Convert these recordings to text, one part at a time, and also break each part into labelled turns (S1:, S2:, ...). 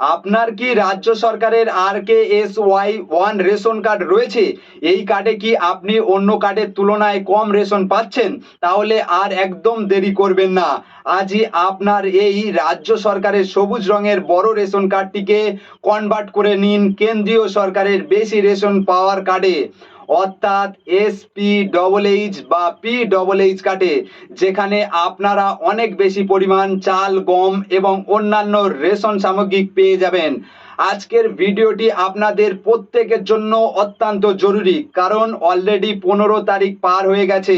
S1: আপনার কি রাজ্য সরকারের RKSY-1 রেশন কার্ড রয়েছে? এই কার্ডে কি আপনি অন্য কার্ডের তুলনায় কম রেশন পাচ্ছেন? তাহলে আর একদম দেরি করবেন না, আজই আপনার এই রাজ্য সরকারের সবুজ রঙের বড় রেশন কার্ডটিকে কনভার্ট করে নিন কেন্দ্রীয় সরকারের বেশি রেশন পাওয়ার কার্ডে, অর্থাৎ SPHH বা PHH কার্ডে, যেখানে আপনারা অনেক বেশি পরিমাণ চাল, গম এবং অন্যান্য রেশন সামগ্রী পেয়ে যাবেন। আজকের ভিডিওটি আপনাদের প্রত্যেকের জন্য অত্যন্ত জরুরি, কারণ অলরেডি 15 তারিখ পার হয়ে গেছে।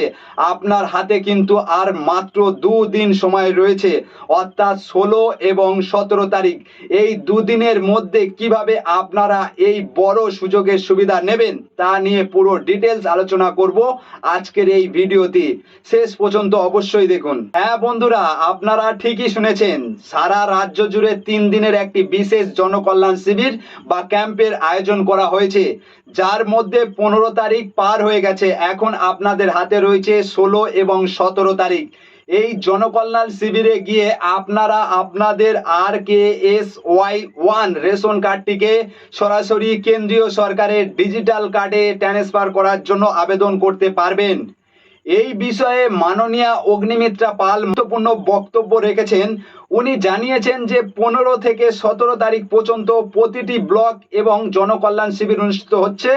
S1: আপনার হাতে কিন্তু আর মাত্র 2 দিন সময় রয়েছে, অর্থাৎ 16 এবং 17 তারিখ। এই দুদিনের মধ্যে কিভাবে আপনারা এই বড় সুযোগের সুবিধা নেবেন তা নিয়ে পুরো ডিটেলস আলোচনা করব আজকের এই ভিডিওতে। শেষ পর্যন্ত অবশ্যই দেখুন। হ্যাঁ বন্ধুরা, আপনারা ঠিকই শুনেছেন, সারা রাজ্য জুড়ে 3 দিনের একটি বিশেষ জনকল্যাণ শিবির বা ক্যাম্পের আয়োজন করা হয়েছে, যার মধ্যে 15 তারিখ পার হয়ে গেছে। এখন আপনাদের হাতে রয়েছে 16 এবং 17 তারিখ। এই জনকল্যাণ শিবিরে গিয়ে আপনারা আপনাদের RKSY-1 রেশন কার্ডটিকে সরাসরি কেন্দ্রীয় সরকারের ডিজিটাল কার্ডে ট্রান্সফার করার জন্য আবেদন করতে পারবেন। এই বিষয়ে মাননীয়া অগ্নিমিত্রা পাল গুরুত্বপূর্ণ বক্তব্য রেখেছেন। উনি জানিয়েছেন যে 15 থেকে 17 তারিখ পর্যন্ত প্রতিটি ব্লক এবং জনকল্যাণ শিবির অনুষ্ঠিত হচ্ছে।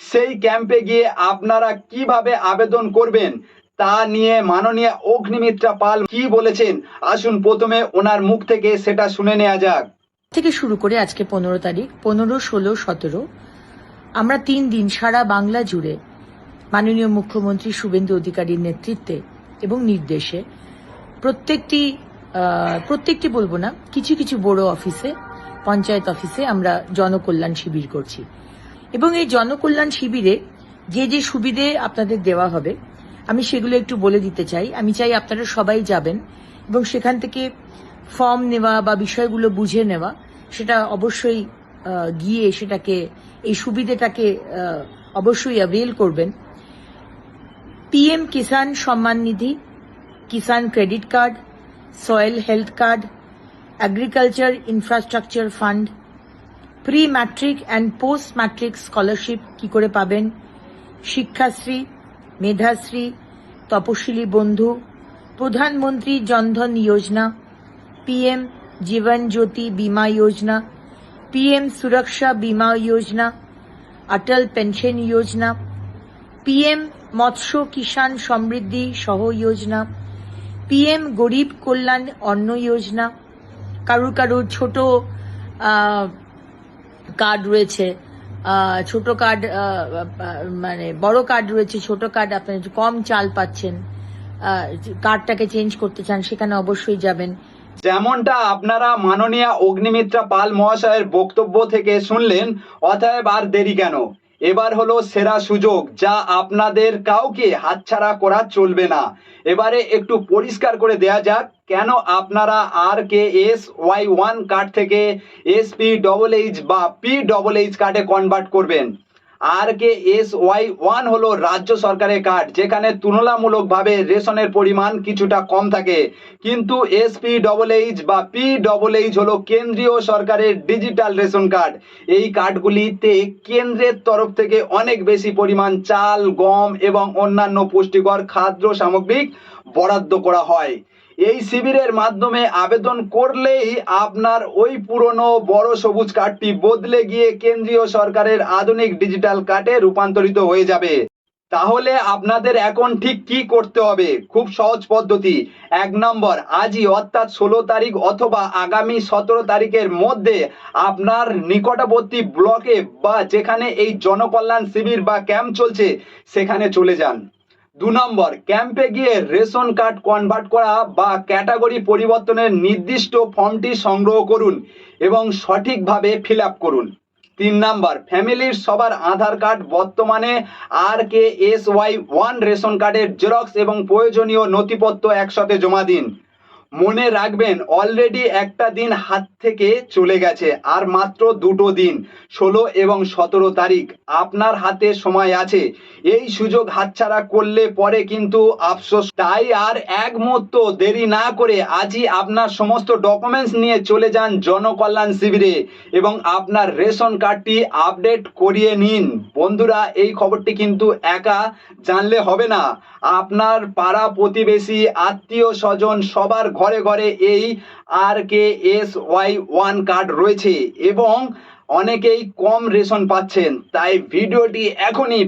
S1: সেই ক্যাম্পে গিয়ে আপনারা কিভাবে আবেদন করবেন তা নিয়ে মাননীয়া অগ্নিমিত্রা পাল কি বলেছেন, আসুন প্রথমে ওনার মুখ থেকে সেটা শুনে নেওয়া যাক।
S2: থেকে শুরু করে আজকে 15 তারিখ, 15, 16, 17 আমরা 3 দিন সারা বাংলা জুড়ে মাননীয় মুখ্যমন্ত্রী শুভেন্দু অধিকারীর নেতৃত্বে এবং নির্দেশে প্রত্যেকটি বলবো না, কিছু কিছু বড় অফিসে, পঞ্চায়েত অফিসে আমরা জনকল্যাণ শিবির করছি। এবং এই জনকল্যাণ শিবিরে যে যে সুবিধে আপনাদের দেওয়া হবে আমি সেগুলো একটু বলে দিতে চাই। আমি চাই আপনারা সবাই যাবেন এবং সেখান থেকে ফর্ম নেওয়া বা বিষয়গুলো বুঝে নেওয়া, সেটা অবশ্যই গিয়ে সেটাকে, এই সুবিধেটাকে অবশ্যই অ্যাভেল করবেন। PM Kisan Samman Nidhi, Kisan credit card, soil health card, agriculture infrastructure fund, pre matric and post matric scholarship কি করে পাবেন, শিক্ষাশ্রী, মেধাশ্রী, তপশিলি বন্ধু, প্রধানমন্ত্রী জনধন যোজনা, PM জীবন জ্যোতি बीमा योजना, PM सुरक्षा बीमा योजना, अटल पेंशन योजना, PM मत्स्य किसान समृद्धि सह योजना, PM गरीब कल्याण अन्न योजना। কারুর কারুর ছোট কার্ড রয়েছে, ছোট কার্ড মানে বড় কার্ড রয়েছে, ছোট কার্ড আপনি কম চাল পাচ্ছেন, কার্ডটাকে চেঞ্জ করতে চান, সেখানে অবশ্যই যাবেন।
S1: যেমনটা আপনারা মাননীয়া অগ্নিমিত্রা পাল মহাশয়ের বক্তব্য থেকে শুনলেন, অতএব আর দেরি কেন, এবার হলো সেরা সুযোগ, যা আপনাদের কাউকে হাতছাড়া করা চলবে না। এবারে একটু পরিষ্কার করে দেয়া যাক কেন আপনারা RKSY-1 কার্ড থেকে SPHH বা PHH কার্ডে কনভার্ট করবেন। RKSY-1 হলো রাজ্য সরকারের কার্ড, যেখানে তুলনামূলকভাবে রেশনের পরিমাণ কিছুটা কম থাকে, কিন্তু SPHH বা PHH হলো কেন্দ্রীয় সরকারের ডিজিটাল রেশন কার্ড। এই কার্ডগুলিতে কেন্দ্রের তরফ থেকে অনেক বেশি পরিমাণ চাল, গম এবং অন্যান্য পুষ্টিকর খাদ্য সামগ্রী বরাদ্দ করা হয়। এই শিবিরের মাধ্যমে আবেদন করলেই আপনার ওই পুরনো বড় সবুজ কার্ডটি বদলে গিয়ে কেন্দ্রীয় সরকারের আধুনিক ডিজিটাল কার্ডে রূপান্তরিত হয়ে যাবে। তাহলে আপনাদের এখন ঠিক কি করতে হবে? খুব সহজ পদ্ধতি। 1 নম্বর, আজই অর্থাৎ 16 তারিখ অথবা আগামী 17 তারিখের মধ্যে আপনার নিকটবর্তী ব্লকে বা যেখানে এই জনকল্যাণ শিবির বা ক্যাম্প চলছে সেখানে চলে যান। 2 নম্বর, ক্যাম্পে গিয়ে রেশন কার্ড কনভার্ট করা বা ক্যাটাগরি পরিবর্তনের নির্দিষ্ট ফর্মটি সংগ্রহ করুন এবং সঠিকভাবে ফিল আপ করুন। 3 নম্বর, ফ্যামিলির সবার আধার কার্ড, বর্তমানে RKSY-1 রেশন কার্ডের জেরক্স এবং প্রয়োজনীয় নথিপত্র একসাথে জমা দিন। মনে রাখবেন অলরেডি একটা দিন হাত থেকে চলে গেছে, আর মাত্র 2টো দিন 16 এবং 17 তারিখ আপনার হাতে সময় আছে। এই সুযোগ হাতছাড়া করলে পরে কিন্তু আফসোস। তাই আর এক মুহূর্ত দেরি না করে আজই আপনার সমস্ত ডকুমেন্টস নিয়ে চলে যান জনকল্যাণ শিবিরে এবং আপনার রেশন কার্ডটি আপডেট করিয়ে নিন। বন্ধুরা, এই খবরটি কিন্তু একা জানলে হবে না, আপনার পাড়া প্রতিবেশী আত্মীয় স্বজন সবার ঘরে ঘরে এই RKSY1 কার্ড রয়েছে এবং অনেকেই কম রেশন পাচ্ছেন। তাই ভিডিওটি এখনই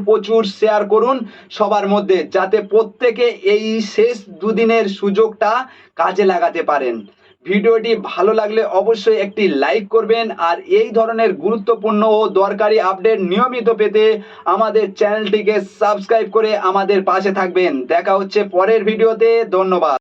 S1: প্রচুর শেয়ার করুন সবার মধ্যে, যাতে প্রত্যেকে এই শেষ দুদিনের সুযোগটা কাজে লাগাতে পারেন। ভিডিওটি ভালো লাগলে অবশ্যই একটি লাইক করবেন, আর এই ধরনের গুরুত্বপূর্ণ ও দরকারি আপডেট নিয়মিত পেতে আমাদের চ্যানেলটিকে সাবস্ক্রাইব করে আমাদের পাশে থাকবেন। দেখা হচ্ছে পরের ভিডিওতে। ধন্যবাদ।